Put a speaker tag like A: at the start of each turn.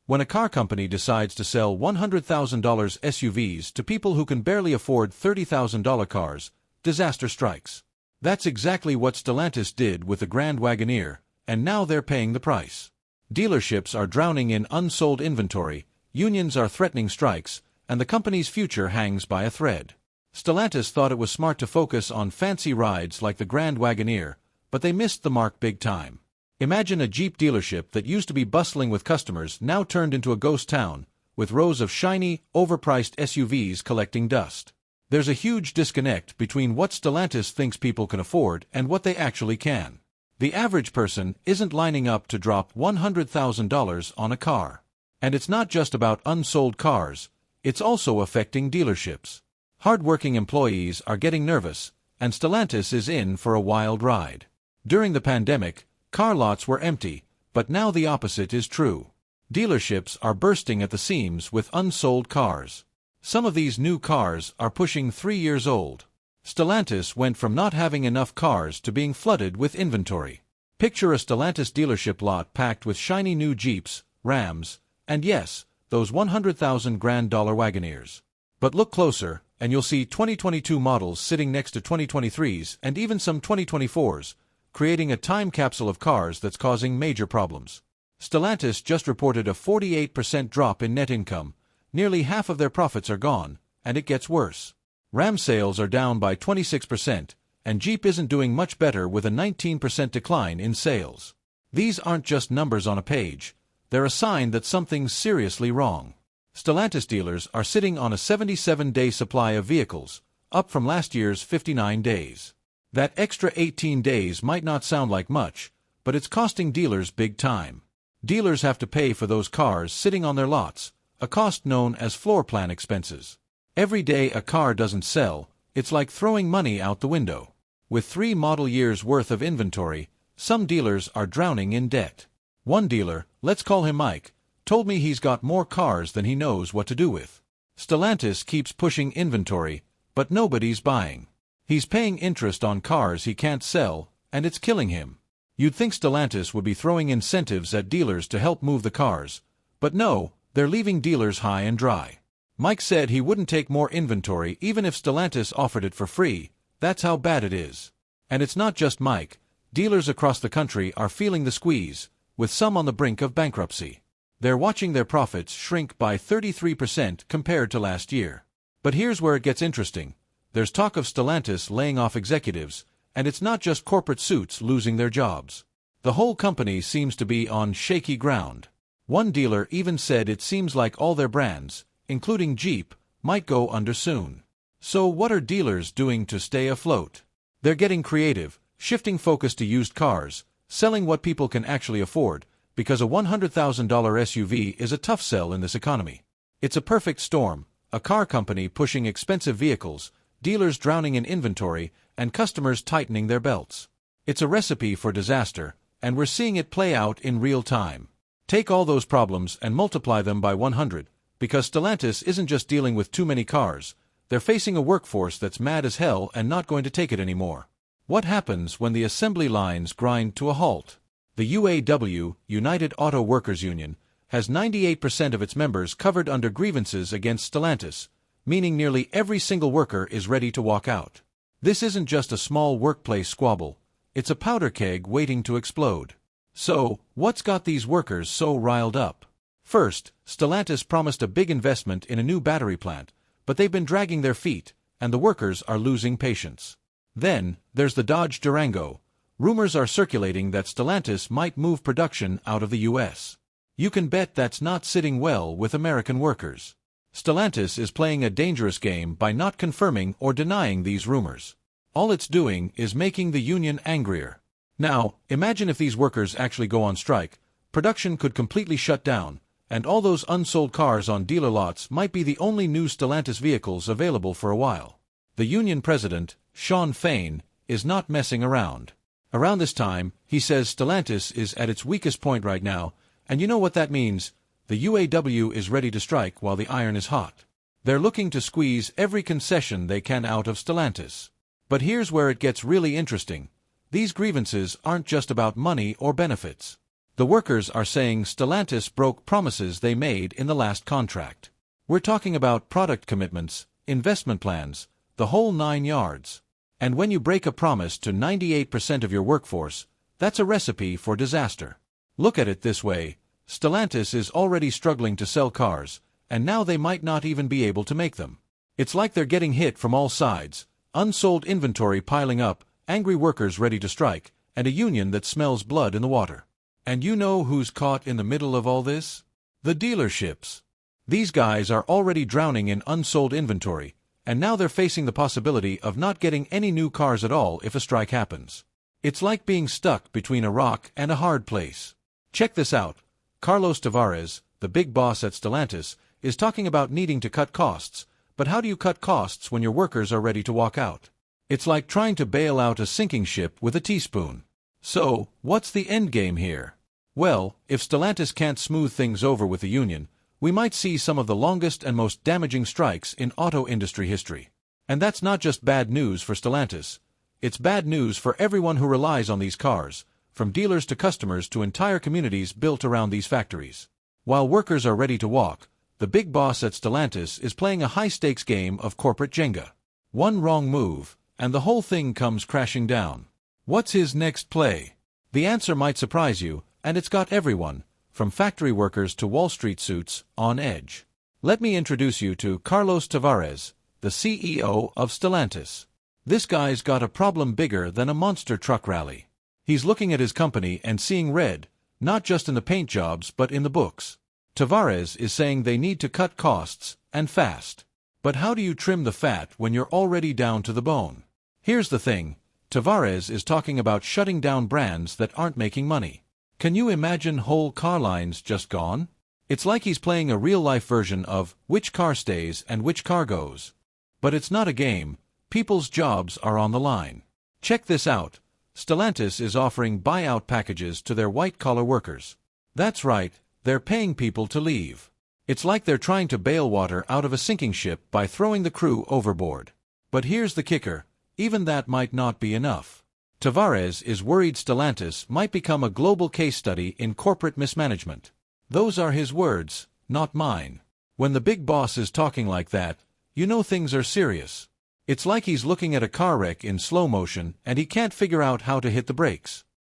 A: When a car company decides to sell $100,000 SUVs to people who can barely afford $30,000 cars, disaster strikes. That's exactly what Stellantis did with the Grand Wagoneer, and now they're paying the price. Dealerships are drowning in unsold inventory, unions are threatening strikes, and the company's future hangs by a thread. Stellantis thought it was smart to focus on fancy rides like the Grand Wagoneer, but they missed the mark big time. Imagine a Jeep dealership that used to be bustling with customers now turned into a ghost town, with rows of shiny, overpriced SUVs collecting dust. There's a huge disconnect between what Stellantis thinks people can afford and what they actually can. The average person isn't lining up to drop $100,000 on a car. And it's not just about unsold cars, it's also affecting dealerships. Hard-working employees are getting nervous, and Stellantis is in for a wild ride. During the pandemic, car lots were empty, but now the opposite is true. Dealerships are bursting at the seams with unsold cars. Some of these new cars are pushing 3 years old. Stellantis went from not having enough cars to being flooded with inventory. Picture a Stellantis dealership lot packed with shiny new Jeeps, Rams, and yes, those $100,000 Grand Wagoneers. But look closer, and you'll see 2022 models sitting next to 2023s and even some 2024s, creating a time capsule of cars that's causing major problems. Stellantis just reported a 48% drop in net income. Nearly half of their profits are gone, and it gets worse. Ram sales are down by 26%, and Jeep isn't doing much better with a 19% decline in sales. These aren't just numbers on a page, they're a sign that something's seriously wrong. Stellantis dealers are sitting on a 77-day supply of vehicles, up from last year's 59 days. That extra 18 days might not sound like much, but it's costing dealers big time. Dealers have to pay for those cars sitting on their lots, a cost known as floor plan expenses. Every day a car doesn't sell, it's like throwing money out the window. With 3 model years' worth of inventory, some dealers are drowning in debt. One dealer, let's call him Mike, told me he's got more cars than he knows what to do with. Stellantis keeps pushing inventory, but nobody's buying. He's paying interest on cars he can't sell, and it's killing him. You'd think Stellantis would be throwing incentives at dealers to help move the cars, but no, they're leaving dealers high and dry. Mike said he wouldn't take more inventory even if Stellantis offered it for free. That's how bad it is. And it's not just Mike. Dealers across the country are feeling the squeeze, with some on the brink of bankruptcy. They're watching their profits shrink by 33% compared to last year. But here's where it gets interesting. There's talk of Stellantis laying off executives, and it's not just corporate suits losing their jobs. The whole company seems to be on shaky ground. One dealer even said it seems like all their brands, including Jeep, might go under soon. So what are dealers doing to stay afloat? They're getting creative, shifting focus to used cars, selling what people can actually afford, because a $100,000 SUV is a tough sell in this economy. It's a perfect storm, a car company pushing expensive vehicles, dealers drowning in inventory, and customers tightening their belts. It's a recipe for disaster, and we're seeing it play out in real time. Take all those problems and multiply them by 100, because Stellantis isn't just dealing with too many cars, they're facing a workforce that's mad as hell and not going to take it anymore. What happens when the assembly lines grind to a halt? The UAW, United Auto Workers Union, has 98% of its members covered under grievances against Stellantis, meaning nearly every single worker is ready to walk out. This isn't just a small workplace squabble, it's a powder keg waiting to explode. So, what's got these workers so riled up? First, Stellantis promised a big investment in a new battery plant, but they've been dragging their feet, and the workers are losing patience. Then, there's the Dodge Durango. Rumors are circulating that Stellantis might move production out of the U.S. You can bet that's not sitting well with American workers. Stellantis is playing a dangerous game by not confirming or denying these rumors. All it's doing is making the union angrier. Now, imagine if these workers actually go on strike, production could completely shut down, and all those unsold cars on dealer lots might be the only new Stellantis vehicles available for a while. The union president, Shawn Fain, is not messing around. Around this time, he says Stellantis is at its weakest point right now, and you know what that means? The UAW is ready to strike while the iron is hot. They're looking to squeeze every concession they can out of Stellantis. But here's where it gets really interesting. These grievances aren't just about money or benefits. The workers are saying Stellantis broke promises they made in the last contract. We're talking about product commitments, investment plans, the whole 9 yards. And when you break a promise to 98% of your workforce, that's a recipe for disaster. Look at it this way: Stellantis is already struggling to sell cars, and now they might not even be able to make them. It's like they're getting hit from all sides: unsold inventory piling up, angry workers ready to strike, and a union that smells blood in the water. And you know who's caught in the middle of all this? The dealerships. These guys are already drowning in unsold inventory, and now they're facing the possibility of not getting any new cars at all if a strike happens. It's like being stuck between a rock and a hard place. Check this out. Carlos Tavares, the big boss at Stellantis, is talking about needing to cut costs, but how do you cut costs when your workers are ready to walk out? It's like trying to bail out a sinking ship with a teaspoon. So, what's the endgame here? Well, if Stellantis can't smooth things over with the union, we might see some of the longest and most damaging strikes in auto industry history. And that's not just bad news for Stellantis. It's bad news for everyone who relies on these cars, from dealers to customers to entire communities built around these factories. While workers are ready to walk, the big boss at Stellantis is playing a high-stakes game of corporate Jenga. One wrong move, and the whole thing comes crashing down. What's his next play? The answer might surprise you, and it's got everyone, from factory workers to Wall Street suits, on edge. Let me introduce you to Carlos Tavares, the CEO of Stellantis. This guy's got a problem bigger than a monster truck rally. He's looking at his company and seeing red, not just in the paint jobs but in the books. Tavares is saying they need to cut costs, and fast. But how do you trim the fat when you're already down to the bone? Here's the thing: Tavares is talking about shutting down brands that aren't making money. Can you imagine whole car lines just gone? It's like he's playing a real-life version of which car stays and which car goes. But it's not a game. People's jobs are on the line. Check this out. Stellantis is offering buyout packages to their white-collar workers. That's right, they're paying people to leave. It's like they're trying to bail water out of a sinking ship by throwing the crew overboard. But here's the kicker: even that might not be enough. Tavares is worried Stellantis might become a global case study in corporate mismanagement. Those are his words, not mine. When the big boss is talking like that, you know things are serious. It's like he's looking at a car wreck in slow motion and he can't figure out how to hit the brakes.